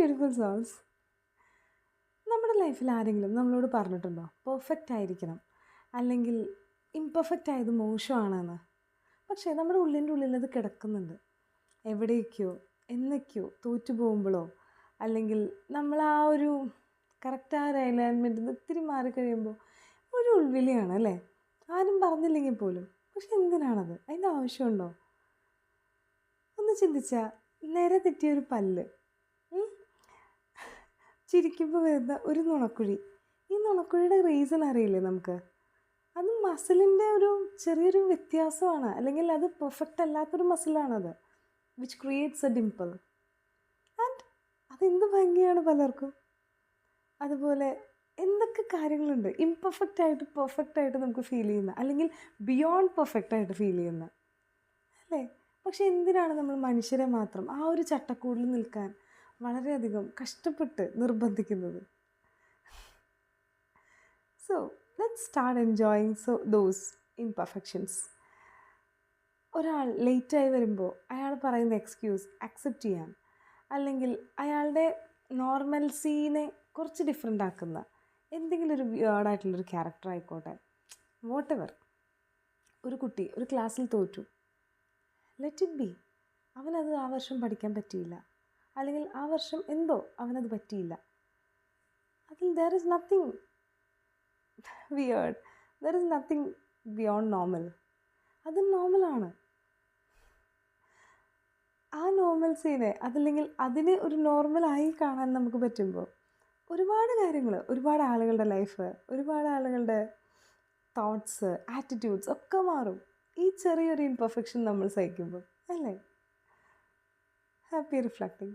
Beautiful souls. നമ്മുടെ ലൈഫിൽ ആരെങ്കിലും നമ്മളോട് പറഞ്ഞിട്ടുണ്ടോ പെർഫെക്റ്റ് ആയിരിക്കണം, അല്ലെങ്കിൽ ഇംപെർഫെക്റ്റ് ആയത് മോശമാണെന്ന്? പക്ഷേ നമ്മുടെ ഉള്ളിൻ്റെ ഉള്ളിൽ അത് കിടക്കുന്നുണ്ട്. എവിടേക്കോ എന്നൊക്കെയോ തോറ്റു പോകുമ്പോഴോ, അല്ലെങ്കിൽ നമ്മൾ ആ ഒരു കറക്റ്റ് ആ ഒരു അലൈൻമെൻറ്റിൽ നിന്ന് ഇത്തിരി മാറിക്കഴിയുമ്പോൾ ഒരു ഉൾവിളിയാണ് അല്ലേ? ആരും പറഞ്ഞില്ലെങ്കിൽ പോലും. പക്ഷെ എന്തിനാണത്? അതിൻ്റെ ആവശ്യമുണ്ടോ? ഒന്ന് ചിന്തിച്ചാൽ നിര തെറ്റിയൊരു പല്ല്, ചിരിക്കുമ്പോൾ വരുന്ന ഒരു നുണക്കുഴി, ഈ നുണക്കുഴിയുടെ റീസൺ അറിയില്ലേ നമുക്ക്? അത് മസിലിൻ്റെ ഒരു ചെറിയൊരു വ്യത്യാസമാണ്, അല്ലെങ്കിൽ അത് പെർഫെക്റ്റ് അല്ലാത്തൊരു മസിലാണത്, which creates a dimple. And അതെന്ത് ഭംഗിയാണ് പലർക്കും. അതുപോലെ എന്തൊക്കെ കാര്യങ്ങളുണ്ട് ഇംപെർഫെക്റ്റ് ആയിട്ട് പെർഫെക്റ്റ് ആയിട്ട് നമുക്ക് ഫീൽ ചെയ്യുന്ന, അല്ലെങ്കിൽ ബിയോണ്ട് പെർഫെക്റ്റ് ആയിട്ട് ഫീൽ ചെയ്യുന്ന, അല്ലേ? പക്ഷെ എന്തിനാണ് നമ്മൾ മനുഷ്യരെ മാത്രം ആ ഒരു ചട്ടക്കൂടിൽ നിൽക്കാൻ വളരെയധികം കഷ്ടപ്പെട്ട് നിർബന്ധിക്കുന്നത്? So let's start enjoying those imperfections. ഒരാൾ ലേറ്റായി വരുമ്പോൾ അയാൾ പറയുന്ന എക്സ്ക്യൂസ് അക്സെപ്റ്റ് ചെയ്യാൻ, അല്ലെങ്കിൽ അയാളുടെ നോർമൽസീനെ കുറച്ച് ഡിഫറെൻ്റ് ആക്കുന്ന എന്തെങ്കിലും ഒരു വിയേർഡായിട്ടുള്ളൊരു ക്യാരക്ടർ ആയിക്കോട്ടെ, വാട്ട് എവർ. ഒരു കുട്ടി ഒരു ക്ലാസ്സിൽ തോറ്റു, ലെറ്റ് ഇറ്റ് ബി. അവനത് ആ വർഷം പഠിക്കാൻ പറ്റിയില്ല, അല്ലെങ്കിൽ ആ വർഷം എന്തോ അവനത് പറ്റിയില്ല. അതിൽ there is nothing weird, there is nothing beyond normal. അത് നോർമലാണ്. ആ നോർമൽസീനെ അതല്ലെങ്കിൽ അതിനെ ഒരു നോർമലായി കാണാൻ നമുക്ക് പറ്റുമ്പോൾ ഒരുപാട് കാര്യങ്ങൾ, ഒരുപാട് ആളുകളുടെ ലൈഫ്, ഒരുപാട് ആളുകളുടെ തോട്ട്സ്, ആറ്റിറ്റ്യൂഡ്സ് ഒക്കെ മാറും ഈ ചെറിയൊരു ഇംപെർഫെക്ഷൻ നമ്മൾ സഹിക്കുമ്പോൾ, അല്ലേ? Happy reflecting.